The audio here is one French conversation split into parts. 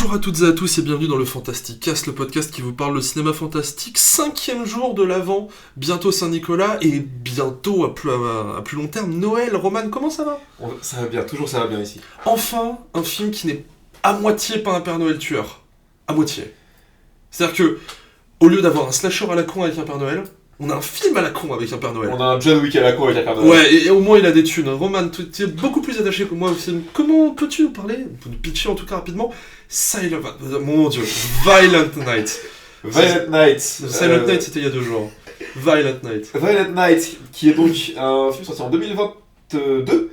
Bonjour à toutes et à tous et bienvenue dans le Fantastic Cast, le podcast qui vous parle de cinéma fantastique. 5e jour de l'Avent, bientôt Saint-Nicolas et bientôt à plus long terme Noël. Roman, comment ça va ? Ça va bien, toujours ça va bien ici. Enfin, un film qui n'est à moitié pas un Père Noël tueur. À moitié. C'est-à-dire que, au lieu d'avoir un slasher à la con avec un Père Noël, on a un film à la con avec un Père Noël. On a un John Wick à la con avec un Père Noël. Ouais, et au moins il a des thunes. Roman, tu es beaucoup plus attaché que moi au film. Comment peux-tu nous parler, nous pitcher en tout cas rapidement, Mon Dieu, Violent Night. Violent Night. Silent Night, c'était il y a 2 jours. Violent Night. Violent Night, qui est donc un film sorti en 2022,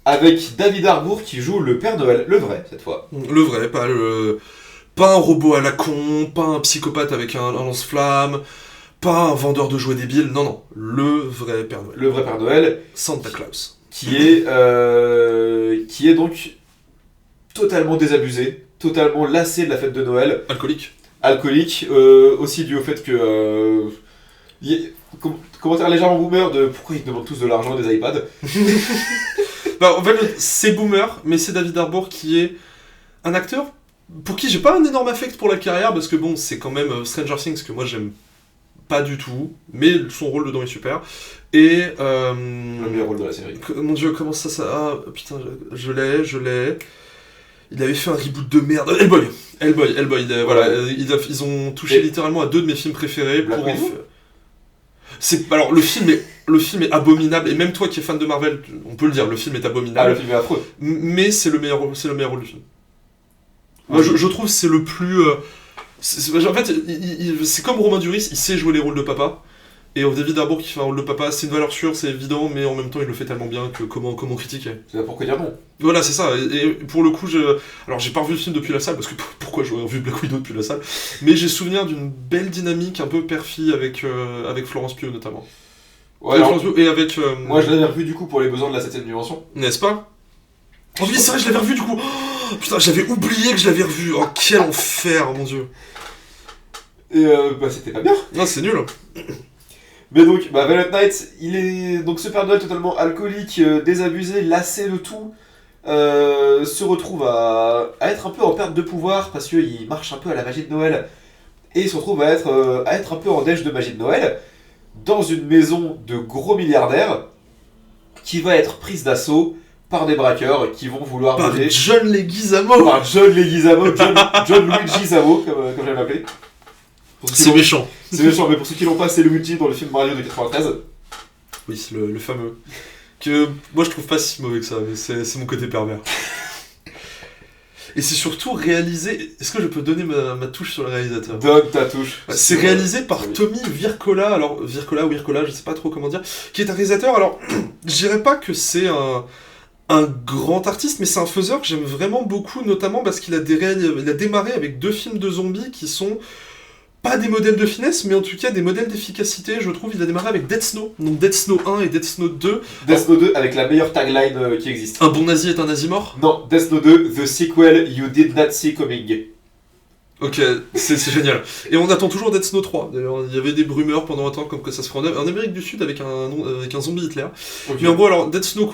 avec David Harbour qui joue le Père Noël, le vrai cette fois. Le vrai, pas un robot à la con, pas un psychopathe avec un lance-flamme, pas un vendeur de jouets débile, non, le vrai Père Noël. Le vrai Père Noël. Santa Claus. Qui est donc totalement désabusé, totalement lassé de la fête de Noël. Alcoolique, aussi dû au fait que... commentaire légèrement boomer de pourquoi ils demandent tous de l'argent et des iPads. Bah, en fait, c'est boomer, mais c'est David Harbour qui est un acteur pour qui j'ai pas un énorme affect pour la carrière, parce que bon, c'est quand même Stranger Things que moi j'aime pas du tout, mais son rôle dedans est super. Et le meilleur rôle de la série. Mon dieu, comment ça... Ah, putain, je l'ai... Il avait fait un reboot de merde. Hellboy, voilà, ils ont touché littéralement à 2 de mes films préférés. Alors, le film est abominable, et même toi qui es fan de Marvel, on peut le dire, le film est abominable. Ah, le film est affreux. Mais c'est le meilleur rôle du film. Moi, je trouve que c'est le plus... en fait, c'est comme Romain Duris, il sait jouer les rôles de papa. Et David Harbour qui fait un rôle de papa, c'est une valeur sûre, c'est évident, mais en même temps il le fait tellement bien que comment critiquer. C'est là pourquoi dire non. Voilà, c'est ça. Et pour le coup, alors j'ai pas revu le film depuis la salle, parce que pourquoi j'aurais revu Black Widow depuis la salle, mais j'ai souvenir d'une belle dynamique un peu père-fille avec Florence Pugh notamment. Ouais, et avec... Moi je l'avais revu du coup pour les besoins de la 7ème dimension. N'est-ce pas ? Oh oui, c'est vrai, je l'avais revu du coup. Oh, putain, j'avais oublié que je l'avais revu. Oh, quel enfer, mon dieu. Et c'était pas bien. Non, c'est nul. Mais donc, Violent Night, il est donc ce Père Noël totalement alcoolique, désabusé, lassé de tout, se retrouve à être un peu en perte de pouvoir parce qu'il marche un peu à la magie de Noël, et il se retrouve à être un peu en déche de magie de Noël dans une maison de gros milliardaires qui va être prise d'assaut par des braqueurs qui vont vouloir voler... John Leguizamo, John Luigi Samo, comme j'aime l'appeler. C'est méchant. C'est méchant, mais pour ceux qui l'ont pas, c'est Luigi dans le film Mario de 93. Oui, c'est le fameux. Que moi je trouve pas si mauvais que ça, mais c'est mon côté pervers. Et c'est surtout réalisé... Est-ce que je peux donner ma touche sur le réalisateur ? Donne ta touche. C'est réalisé par Tommy Wirkola, je sais pas trop comment dire, qui est un réalisateur, alors je dirais pas que c'est un grand artiste, mais c'est un faiseur que j'aime vraiment beaucoup, notamment parce qu'il a démarré avec 2 films de zombies qui sont pas des modèles de finesse, mais en tout cas des modèles d'efficacité, je trouve. Il a démarré avec Dead Snow, donc Dead Snow 1 et Dead Snow 2. Dead Snow 2 avec la meilleure tagline qui existe. Un bon nazi est un nazi mort ? Non, Dead Snow 2, The Sequel You Did Not See Coming. Ok, c'est génial. Et on attend toujours Dead Snow 3. D'ailleurs, il y avait des rumeurs pendant un temps comme que ça se ferait en Amérique du Sud avec un zombie Hitler. Okay. Mais en gros, alors, Dead Snow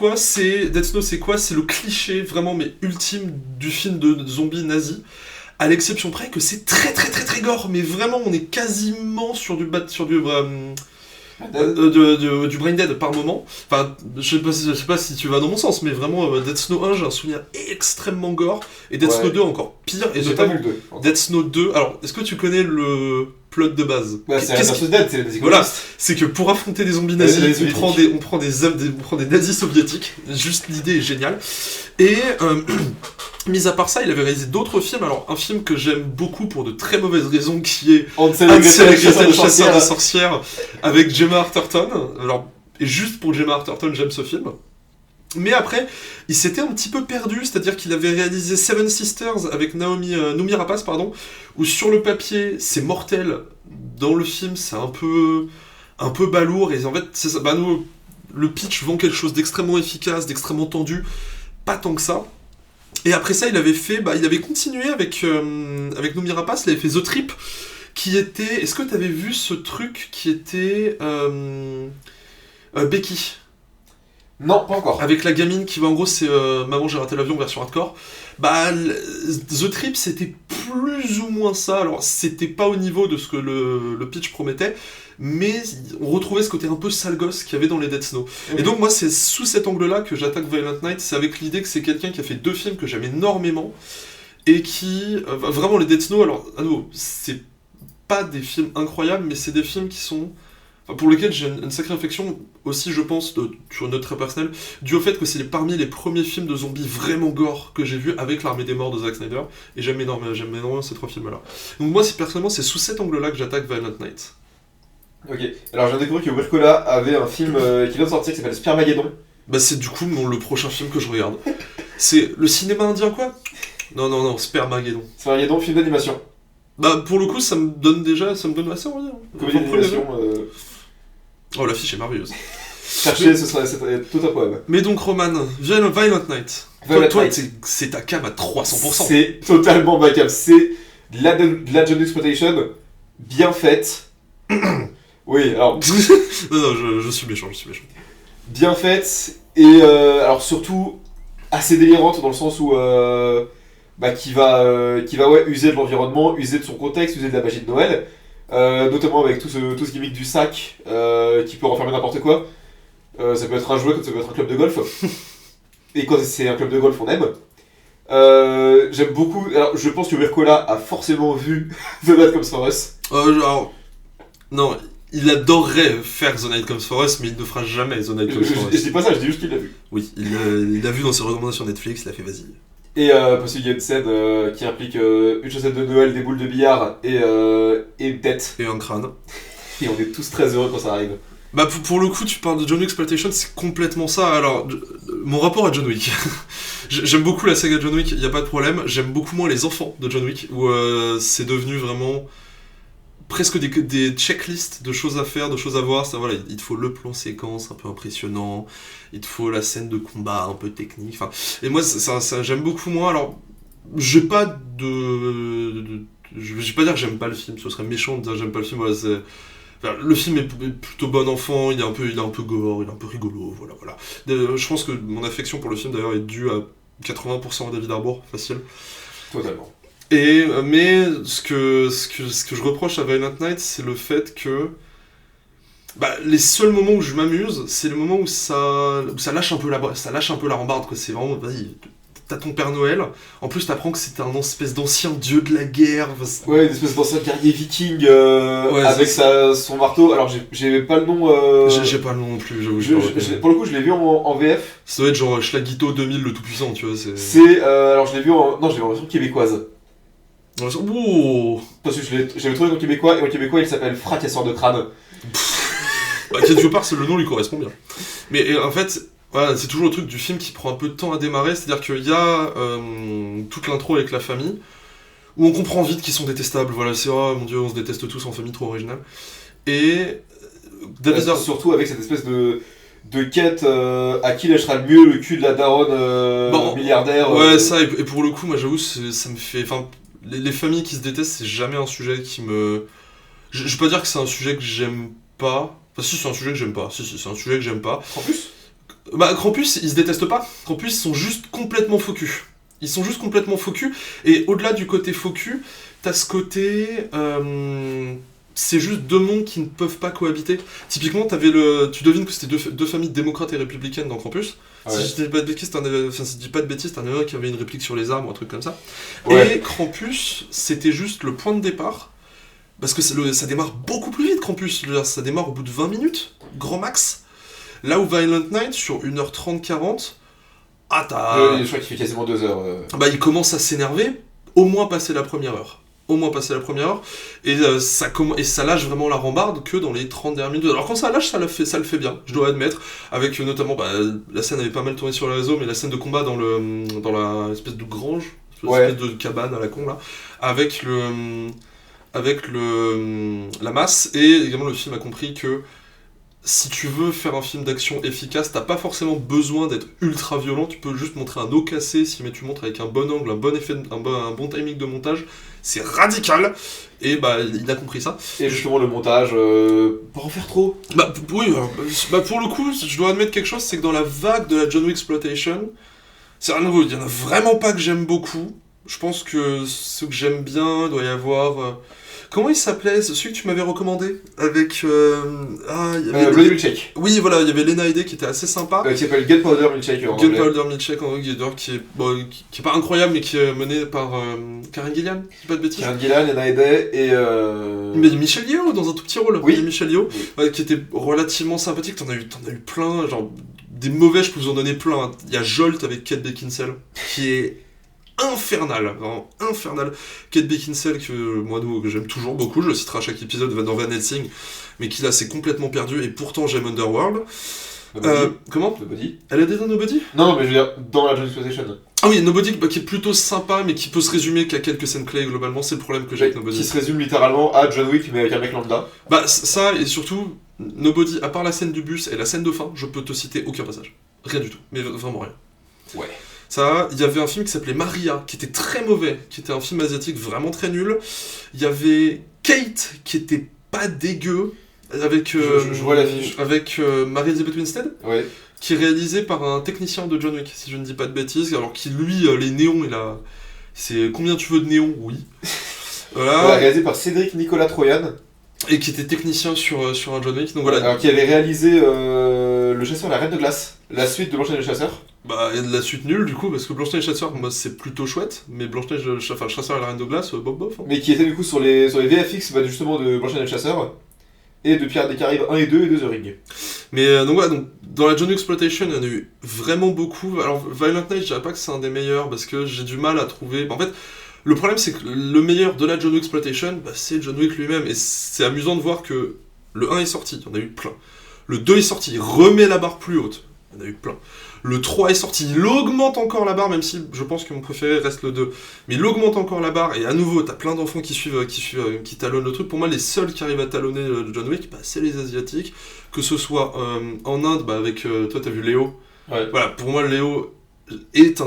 c'est quoi ? C'est le cliché vraiment mais ultime du film de zombie nazi. À l'exception près que c'est très très très très gore, mais vraiment on est quasiment sur du brain dead par moment. Enfin, je sais pas si tu vas dans mon sens, mais vraiment Dead Snow 1, j'ai un souvenir extrêmement gore, et Dead Snow 2 encore pire, et notamment Dead Snow 2. Alors, est-ce que tu connais le plot de base ? Ouais, c'est Dead, c'est les voilà, c'est que pour affronter des zombies nazis, on prend des nazis soviétiques. Juste l'idée est géniale. Et mis à part ça, il avait réalisé d'autres films. Alors, un film que j'aime beaucoup pour de très mauvaises raisons, qui est Hansel et Gretel, le chasseur de sorcières, avec Gemma Arterton. Alors, et juste pour Gemma Arterton, j'aime ce film. Mais après, il s'était un petit peu perdu, c'est-à-dire qu'il avait réalisé Seven Sisters avec Noomi Rapace, où sur le papier, c'est mortel. Dans le film, c'est un peu balourd. Et en fait, c'est ça, le pitch vend quelque chose d'extrêmement efficace, d'extrêmement tendu. Pas tant que ça. Et après ça, il avait continué avec Noomi Rapace, il avait fait The Trip, qui était... Est-ce que tu avais vu ce truc qui était... Becky ? Non, pas encore. Avec la gamine qui va, en gros, c'est Maman, j'ai raté l'avion version hardcore. Bah, The Trip, c'était plus ou moins ça. Alors, c'était pas au niveau de ce que le pitch promettait, mais on retrouvait ce côté un peu sale gosse qu'il y avait dans les Dead Snow. Et donc, moi, c'est sous cet angle-là que j'attaque Violent Night. C'est avec l'idée que c'est quelqu'un qui a fait 2 films que j'aime énormément, et qui... vraiment, les Dead Snow, alors, à nouveau, c'est pas des films incroyables, mais c'est des films qui sont... pour lesquels j'ai une sacrée affection, aussi je pense, sur une note très personnelle, dû au fait que c'est parmi les premiers films de zombies vraiment gore que j'ai vu avec l'Armée des Morts de Zack Snyder, et j'aime énormément ces 3 films-là. Donc moi, personnellement, c'est sous cet angle-là que j'attaque Violent Night. Ok, alors j'ai découvert que Wirkola avait un film qui vient de sortir qui s'appelle Spermageddon. Bah c'est du coup le prochain film que je regarde. C'est le cinéma indien, quoi ? Non, Spermageddon. Spermageddon, film d'animation. Bah pour le coup, ça me donne assez envie. Comédie d'animation... Oh, l'affiche est merveilleuse. Chercher, ce serait tout un poème. Mais donc, Roman, Violent Night. Toi, c'est ta cam à 300%. C'est totalement ma cam. C'est de la John Exploitation bien faite. Oui, alors... non, je suis méchant. Bien faite, et alors surtout assez délirante dans le sens où... qui va user de l'environnement, user de son contexte, user de la magie de Noël. Notamment avec tout ce gimmick du sac qui peut renfermer n'importe quoi. Ça peut être un jouet comme ça peut être un club de golf. Et quand c'est un club de golf, on aime. J'aime beaucoup. Alors, je pense que Wirkola a forcément vu The Night Comes For Us. Non, il adorerait faire The Night Comes For Us, mais il ne fera jamais The Night Comes For Us. Je dis pas ça, je dis juste qu'il l'a vu. Oui, il l'a vu dans ses recommandations Netflix, il a fait vas-y. Et parce qu'il y a une scène qui implique une chaussette de Noël, des boules de billard et une tête. Et un crâne. Et on est tous très heureux quand ça arrive. Bah pour le coup, tu parles de John Wick Exploitation, c'est complètement ça. Alors, mon rapport à John Wick. J'aime beaucoup la saga John Wick, y a pas de problème. J'aime beaucoup moins les enfants de John Wick, où c'est devenu vraiment presque des checklists de choses à faire, de choses à voir. Ça, voilà, il te faut le plan séquence un peu impressionnant, il te faut la scène de combat un peu technique. Enfin, et moi, ça j'aime beaucoup moins. Alors, j'ai pas je vais pas dire que j'aime pas le film, ce serait méchant de dire que j'aime pas le film. Voilà, enfin, le film est plutôt bon enfant, il est un peu gore, il est un peu rigolo, voilà. Je pense que mon affection pour le film d'ailleurs est due à 80% à David Harbour, facile. Totalement. Mais ce que je reproche à Violent Night, c'est le fait que les seuls moments où je m'amuse, c'est le moment où ça lâche un peu la rambarde, quoi. C'est vraiment, vas-y, t'as ton Père Noël, en plus t'apprends que c'est un espèce d'ancien dieu de la guerre. Ouais, une espèce d'ancien guerrier viking avec son marteau. Alors j'ai pas le nom. J'ai pas le nom non plus, j'avoue. Pour le coup, je l'ai vu en VF. Ça doit être genre Schlagito 2000 le tout-puissant, tu vois. Alors je l'ai vu en version québécoise. Ouh. Parce que j'avais trouvé en québécois, et en québécois il s'appelle Fracasseur de crâne. Quelque part, le nom lui correspond bien. Mais en fait, voilà, c'est toujours le truc du film qui prend un peu de temps à démarrer, c'est-à-dire qu'il y a toute l'intro avec la famille, où on comprend vite qu'ils sont détestables, voilà, c'est oh mon dieu, on se déteste tous en famille, trop original. Et surtout avec cette espèce de quête à qui lâchera le mieux le cul de la daronne milliardaire. Ouais, ça, et pour le coup, moi j'avoue, ça me fait... Enfin, les familles qui se détestent, c'est jamais un sujet qui me... Je vais pas dire que c'est un sujet que j'aime pas. Enfin, si, c'est un sujet que j'aime pas. Si, c'est un sujet que j'aime pas. Krampus ? Krampus, ils se détestent pas. Krampus, ils sont juste complètement focus. Et au-delà du côté focus, t'as ce côté... c'est juste 2 mondes qui ne peuvent pas cohabiter. Typiquement, tu devines que c'était deux familles démocrates et républicaines dans Krampus. Ouais. Si je dis pas de bêtises, t'en as un qui avait une réplique sur les armes ou un truc comme ça. Ouais. Et Krampus, c'était juste le point de départ. Parce que ça démarre beaucoup plus vite, Krampus. Ça démarre au bout de 20 minutes, grand max. Là où Violent Night, sur 1h30, 40, je crois qu'il fait quasiment 2 heures. Il commence à s'énerver, au moins passer la première heure. Et ça lâche vraiment la rambarde que dans les 30 dernières minutes. Alors quand ça lâche, ça le fait bien, je dois admettre, avec notamment, la scène avait pas mal tourné sur le réseau, mais la scène de combat dans la espèce de grange, espèce de cabane à la con là, avec la masse, et également le film a compris que si tu veux faire un film d'action efficace, t'as pas forcément besoin d'être ultra violent, tu peux juste montrer un os cassé, si mais tu montres avec un bon angle, un bon effet, un bon timing de montage, c'est radical, et bah il a compris ça. Et justement le montage, pas en faire trop. Bah oui, pour le coup, je dois admettre quelque chose, c'est que dans la vague de la John Wick Exploitation, c'est à nouveau, il y en a vraiment pas que j'aime beaucoup, je pense que ceux que j'aime bien, il doit y avoir... Comment il s'appelait, celui que tu m'avais recommandé avec Bloody Milkshake. Oui, voilà, il y avait Lena Headey qui était assez sympa. Qui s'appelle Gunpowder Milkshake en anglais. Gunpowder Milkshake en anglais, qui est pas incroyable, mais qui est mené par Karen Gillan, si je dis pas de bêtises. Karen Gillan, Lena Headey et Mais Michel Yeoh dans un tout petit rôle. Oui. Michel Yeoh, oui. Qui était relativement sympathique. T'en as eu plein, genre des mauvais, je peux vous en donner plein. Il y a Jolt avec Kate Beckinsale, qui est infernal, vraiment infernal. Kate Beckinsale, que j'aime toujours beaucoup, je le citerai à chaque épisode dans Van Helsing, mais qui là s'est complètement perdu, et pourtant j'aime Underworld. Comment Nobody. Elle a déjà Nobody ? Non, mais je veux dire, dans la John Exploitation. Ah oui, Nobody qui est plutôt sympa, mais qui peut se résumer qu'à quelques scènes clés, globalement, c'est le problème que j'ai avec Nobody. Qui se résume littéralement à John Wick, mais avec un mec lambda. Bah ça, et surtout, Nobody, à part la scène du bus et la scène de fin, je peux te citer aucun passage. Rien du tout, mais vraiment rien. Ouais. Ça, il y avait un film qui s'appelait Maria, qui était très mauvais, qui était un film asiatique vraiment très nul. Il y avait Kate, qui était pas dégueu, avec je vois l'affiche. avec Mary-Elizabeth Winstead, ouais. Qui est réalisé par un technicien de John Wick, si je ne dis pas de bêtises, alors qui lui, les néons, c'est combien tu veux de néons, oui. Voilà, réalisé par Cédric Nicolas Troyan. Et qui était technicien sur un John Wick, donc voilà. Alors qui avait réalisé Le Chasseur et la Reine de Glace, la suite de Blanche-Neige et le Chasseur. Bah, et de la suite nulle du coup, parce que Blanche-Neige et le Chasseur, moi c'est plutôt chouette, mais Blanche-Neige, le Chasseur et la Reine de Glace, bof. Hein. Mais qui était du coup sur les VFX justement de Blanche-Neige et le Chasseur, et de Pirates des Caraïbes 1 et 2 et de The Ring. Mais donc voilà, dans la John Wick Exploitation, il y en a eu vraiment beaucoup. Alors Violent Night, je dirais pas que c'est un des meilleurs, parce que j'ai du mal à trouver... En fait, le problème c'est que le meilleur de la John Wick Exploitation, c'est John Wick lui-même, et c'est amusant de voir que le 1 est sorti, il y en a eu plein. Le 2 est sorti, il remet la barre plus haute, il y en a eu plein. Le 3 est sorti, il augmente encore la barre, même si je pense que mon préféré reste le 2. Mais il augmente encore la barre, et à nouveau, t'as plein d'enfants qui talonnent le truc. Pour moi, les seuls qui arrivent à talonner John Wick, c'est les Asiatiques. Que ce soit en Inde, avec... toi, t'as vu Léo. Ouais. Voilà, pour moi, Léo est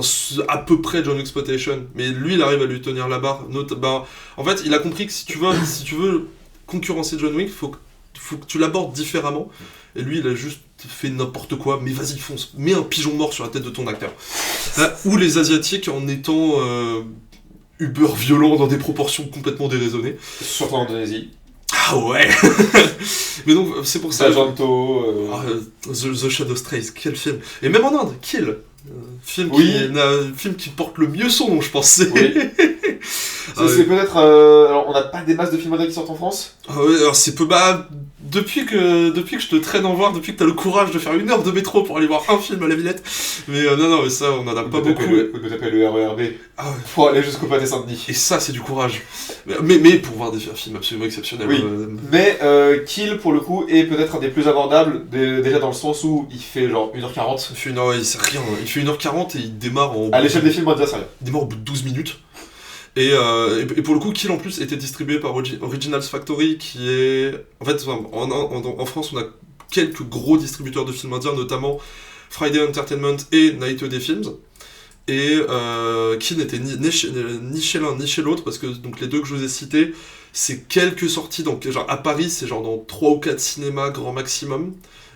à peu près John Wick Exploitation. Mais lui, il arrive à lui tenir la barre. En fait, il a compris que si tu veux concurrencer John Wick, faut que tu l'abordes différemment. Et lui, il a juste fait n'importe quoi, mais vas-y, fonce, mets un pigeon mort sur la tête de ton acteur. Ou les Asiatiques en étant uber violents dans des proportions complètement déraisonnées. Surtout en Indonésie. Ah ouais. Mais donc, c'est pour ça... D'Argento... The Shadow Strays, quel film. Et même en Inde, Kill. Film qui porte le mieux son nom, je pense. Oui. C'est peut-être... alors, on n'a pas des masses de films qui sortent en France. Ah ouais, alors c'est peu... Depuis que je te traîne en voir, depuis que t'as le courage de faire 1 heure de métro pour aller voir un film à la Villette, mais non, mais ça, on en a pas beaucoup. Ou de taper le RERB pour aller jusqu'au Pâté Saint-Denis. Et ça, c'est du courage. Mais pour voir des films absolument exceptionnels. Oui. Mais Kill, pour le coup, est peut-être un des plus abordables, déjà dans le sens où il fait genre 1h40. Il fait il sait rien. Il fait 1h40 et il démarre en... À l'échelle des films, on va dire ça. Il démarre au bout de 12 minutes. Et pour le coup, Kill en plus était distribué par Originals Factory, qui est... En fait, en France, on a quelques gros distributeurs de films indiens, notamment Friday Entertainment et Night Day Films. Et Kill n'était ni chez l'un ni chez l'autre, parce que donc, les deux que je vous ai cités, c'est quelques sorties. Donc, genre, à Paris, c'est genre dans 3 ou 4 cinémas grand maximum.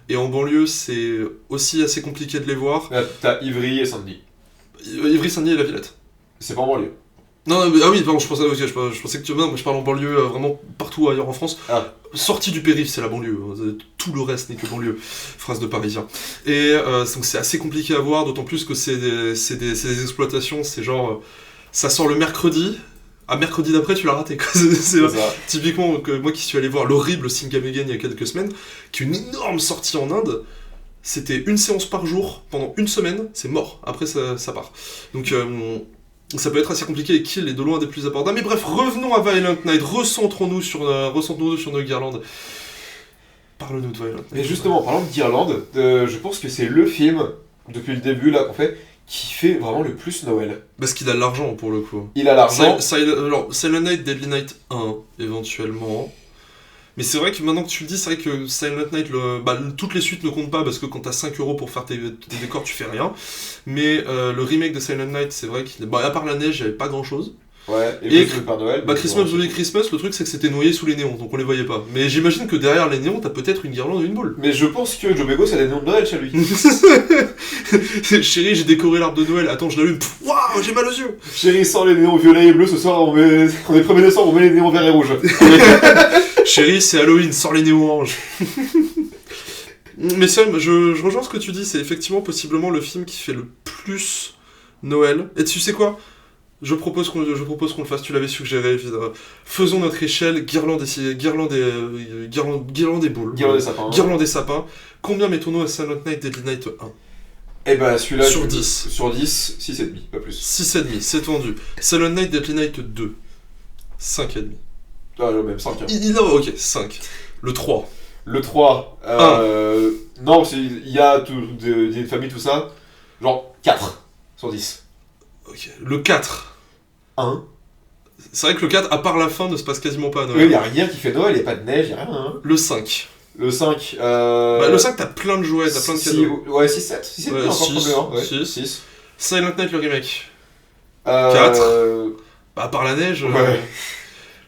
Et en banlieue, c'est aussi assez compliqué de les voir. Là, t'as Ivry et Saint-Denis. Ivry, Saint-Denis et La Villette. C'est pas en banlieue. Non, mais, oui, pardon, je pensais que tu... Non, mais je parle en banlieue, vraiment partout ailleurs en France. Ah. Sortie du périph', c'est la banlieue. Tout le reste n'est que banlieue. Phrase de parisien. Et donc c'est assez compliqué à voir, d'autant plus que c'est des exploitations, c'est genre... ça sort le mercredi, à mercredi d'après, tu l'as raté. C'est typiquement, moi qui suis allé voir l'horrible Singam Again il y a quelques semaines, qui est une énorme sortie en Inde, c'était 1 séance par jour, pendant 1 semaine, c'est mort. Après, ça part. Donc... ça peut être assez compliqué et Kill est de loin des plus abordables. Mais bref, revenons à Violent Night, recentrons-nous sur nos guirlandes. Parle-nous de Violent Night. Mais justement, en parlant de guirlandes, je pense que c'est le film, depuis le début là qu'on fait, qui fait vraiment le plus Noël. Parce qu'il a de l'argent pour le coup. Il a l'argent. Silent Night, Deadly Night 1, éventuellement. Mais c'est vrai que maintenant que tu le dis, c'est vrai que Silent Night, toutes les suites ne comptent pas parce que quand t'as 5€ pour faire tes décors, tu fais rien. Mais le remake de Silent Night, c'est vrai qu'il à part la neige, il n'y avait pas grand chose. Ouais, et le Père Noël. Christmas Bloody Christmas, le truc c'est que c'était noyé sous les néons, donc on les voyait pas. Mais j'imagine que derrière les néons, t'as peut-être une guirlande et une boule. Mais je pense que Joe Begos a des néons de Noël chez lui. Chérie, j'ai décoré l'arbre de Noël, attends, je l'allume, waouh, j'ai mal aux yeux. Chérie, sans les néons violets et bleus, ce soir on est 1er décembre, on met les néons verts et rouges. Chérie, c'est Halloween, sors les néons oranges. Mais Sam, je rejoins ce que tu dis, c'est effectivement possiblement le film qui fait le plus Noël. Et tu sais quoi ? Je propose qu'on le fasse, tu l'avais suggéré, évidemment. Faisons notre échelle, guirlande et boules. Guirlande des sapins. Guirlande des sapins. Combien mettons-nous à Silent Night Deadly Night 1 ? Eh bah celui-là... Sur 10. Sur 10, 6,5, pas plus. 6,5, c'est tendu. Silent Night Deadly Night 2. 5,5. Ah non, même 5. Hein. Ok, 5. Le 3. Le 3. Non, il y a une famille, tout ça. Genre 4 sur 10. Ok. Le 4. 1. C'est vrai que le 4, à part la fin, ne se passe quasiment pas à Noël. Oui, il n'y a rien qui fait Noël, il n'y a pas de neige, il n'y a rien. Hein. Le 5. Le 5. Le 5, t'as plein de jouets, t'as plein de cadeaux. Ouais, 6, 7. 6, 7, ouais, encore 6, ouais. 6. Silent Night, le remake. 4. À part la neige. Ouais.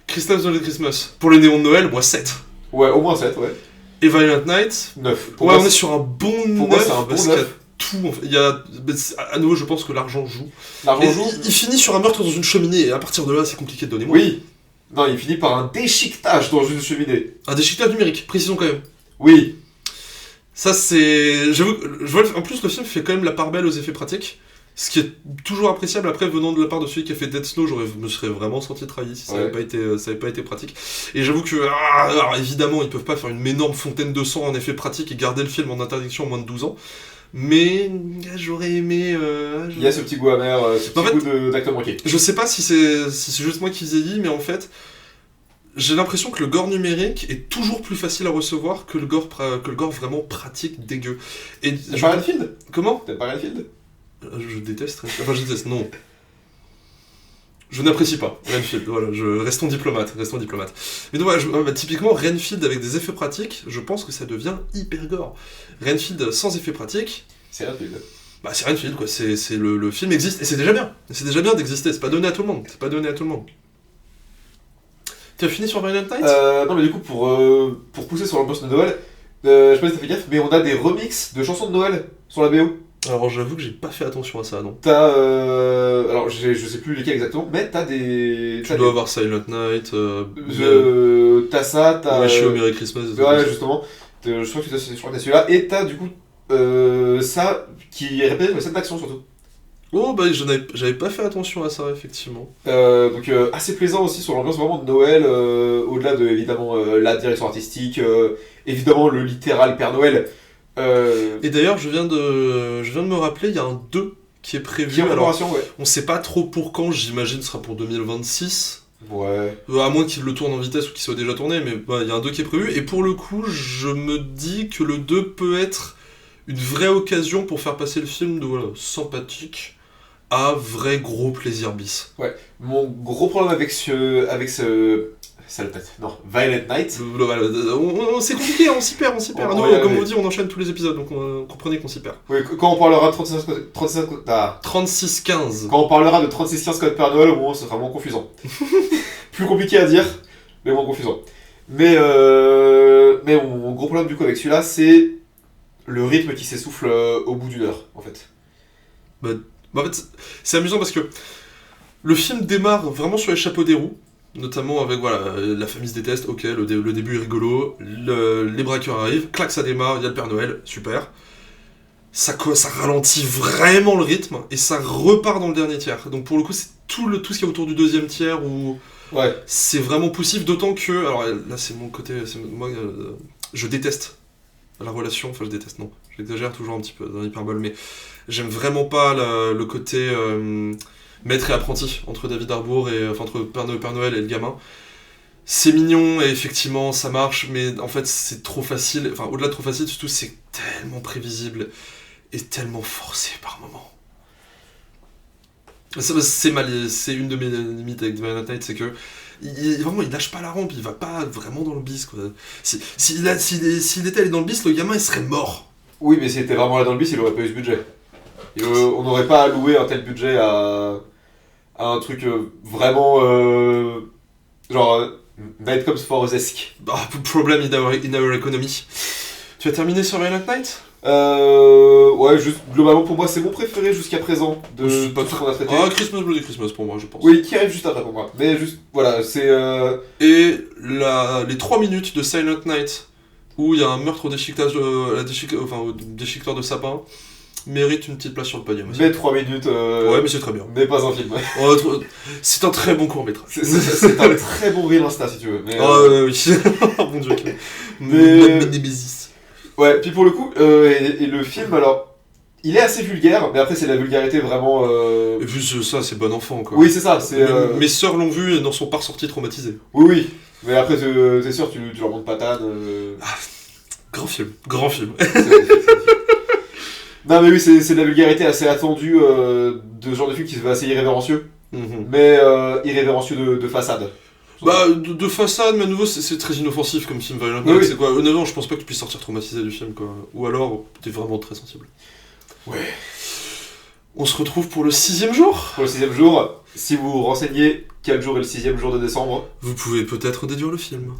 Christmas Bloody Christmas. Pour les néons de Noël, moi 7. Ouais, au moins 7, ouais. Et Violent Night 9. Ouais, on est sur un bon 9. Pour moi, c'est un bon 9. Tout, en fait. Il y a, à nouveau, je pense que l'argent joue. L'argent joue. Il finit sur un meurtre dans une cheminée, et à partir de là, c'est compliqué de donner moins. Oui. Non, il finit par un déchiquetage dans une cheminée. Un déchiquetage numérique, précisons quand même. Oui. Ça, c'est... En plus, le film fait quand même la part belle aux effets pratiques. Ce qui est toujours appréciable. Après, venant de la part de celui qui a fait Dead Snow, je me serais vraiment senti trahi si ça n'avait pas été pratique. Et j'avoue que, alors évidemment, ils peuvent pas faire une énorme fontaine de sang en effet pratique et garder le film en interdiction en moins de 12 ans. Mais j'aurais aimé... Il y a ce petit goût amer, ce petit goût d'acteur manqué. Je sais pas si c'est juste moi qui vieillis, mais en fait, j'ai l'impression que le gore numérique est toujours plus facile à recevoir que le gore vraiment pratique dégueu. T'aimes pas Renfield ? Comment ? T'aimes pas Renfield ? Je déteste Renfield. Enfin, je déteste, non. Je n'apprécie pas Renfield, voilà, restons diplomates. Mais donc voilà, typiquement Renfield avec des effets pratiques, je pense que ça devient hyper gore. Renfield sans effets pratiques... C'est Renfield. Bah c'est Renfield quoi, le film existe, et c'est déjà bien. C'est déjà bien d'exister, c'est pas donné à tout le monde. Tu as fini sur Violent Night ? Non mais du coup, pour pousser sur l'ambiance de Noël, je sais pas si t'as fait gaffe, mais on a des remixes de chansons de Noël sur la BO. Alors j'avoue que j'ai pas fait attention à ça, non. T'as... alors je sais plus lesquels exactement, mais t'as des... Tu dois avoir Silent Night, t'as ça, t'as... Wish You a Merry Christmas. Ouais, justement. Je crois que t'as celui-là, et t'as du coup ça qui est répété dans les scènes d'action surtout. Oh bah j'avais pas fait attention à ça, effectivement. Donc assez plaisant aussi sur l'ambiance vraiment de Noël, au-delà de évidemment la direction artistique, évidemment le littéral Père Noël. Et d'ailleurs, je viens de me rappeler, il y a un 2 qui est prévu. Qui est en préparation, ouais. On sait pas trop pour quand, j'imagine ce sera pour 2026. Ouais. À moins qu'il le tourne en vitesse ou qu'il soit déjà tourné, mais il y a un 2 qui est prévu. Et pour le coup, je me dis que le 2 peut être une vraie occasion pour faire passer le film de sympathique à vrai gros plaisir bis. Ouais. Mon gros problème avec ce Violent Night. C'est compliqué, on s'y perd. Comme on dit, on enchaîne tous les épisodes, donc comprenez qu'on s'y perd. Oui, quand on parlera de 36-15. Quand on parlera de 36-15 Code Père Noël, au moins, ce sera moins confusant. Plus compliqué à dire, mais moins confusant. Mais mon gros problème du coup avec celui-là, c'est le rythme qui s'essouffle au bout d'une heure, en fait. En fait, c'est amusant parce que le film démarre vraiment sur les chapeaux des roues. Notamment avec, la famille se déteste, ok, le début est rigolo, les braqueurs arrivent, clac, ça démarre, il y a le Père Noël, super. Ça ralentit vraiment le rythme, et ça repart dans le dernier tiers. Donc pour le coup, c'est tout ce qu'il y a autour du deuxième tiers où c'est vraiment poussif, d'autant que, alors là c'est mon côté, je déteste la relation, enfin je déteste, non, j'exagère toujours un petit peu dans l'hyperbole, mais j'aime vraiment pas le côté... maître et apprenti entre David Harbour et entre Père Noël et le gamin. C'est mignon et effectivement ça marche, mais en fait c'est trop facile, enfin au-delà de trop facile, surtout c'est tellement prévisible et tellement forcé par moments. C'est une de mes limites avec Violent Night, c'est que vraiment, il lâche pas la rampe, il va pas vraiment dans le bis, quoi. S'il était allé dans le bis, le gamin, il serait mort. Oui, mais s'il était vraiment allé dans le bis, il aurait pas eu ce budget. On n'aurait pas alloué un tel budget à un truc vraiment... genre... Night Comes for Us-esque. Problem in our economy. Tu as terminé sur Violent Night ? Ouais, juste globalement pour moi c'est mon préféré jusqu'à présent de pas tout ce qu'on a traité. Christmas Bloody Christmas pour moi, je pense. Oui, qui arrive juste après pour moi. Mais juste, voilà, c'est... Et les 3 minutes de Silent Night où il y a un meurtre au déchiquetage, au déchiqueteur de sapin mérite une petite place sur le podium aussi. Mais 3 minutes... Ouais, mais c'est très bien. Mais pas un film, c'est un très bon court-métrage. C'est un très bon reel Insta si tu veux. Mais, oui. Mon dieu. Mais Nemesis. Ouais, puis pour le coup, et le film, alors, il est assez vulgaire, mais après c'est la vulgarité vraiment... Et puis ça, c'est bon enfant, quoi. Oui, c'est ça, c'est... Mes sœurs l'ont vu et n'en sont pas ressorties traumatisées. Oui, mais après, t'es sûr, tu leur montres patane... Grand film, grand film. Non mais oui, c'est de la vulgarité assez attendue de ce genre de film qui se veut assez irrévérencieux, mais irrévérencieux de façade. De façade, mais à nouveau, c'est très inoffensif comme film Violent Night. Oui. C'est quoi, honnêtement, je pense pas que tu puisses sortir traumatisé du film, quoi. Ou alors, t'es vraiment très sensible. Ouais. On se retrouve pour le 6e jour. Pour le 6e jour, si vous vous renseignez quel jour est le 6e jour de décembre, vous pouvez peut-être déduire le film.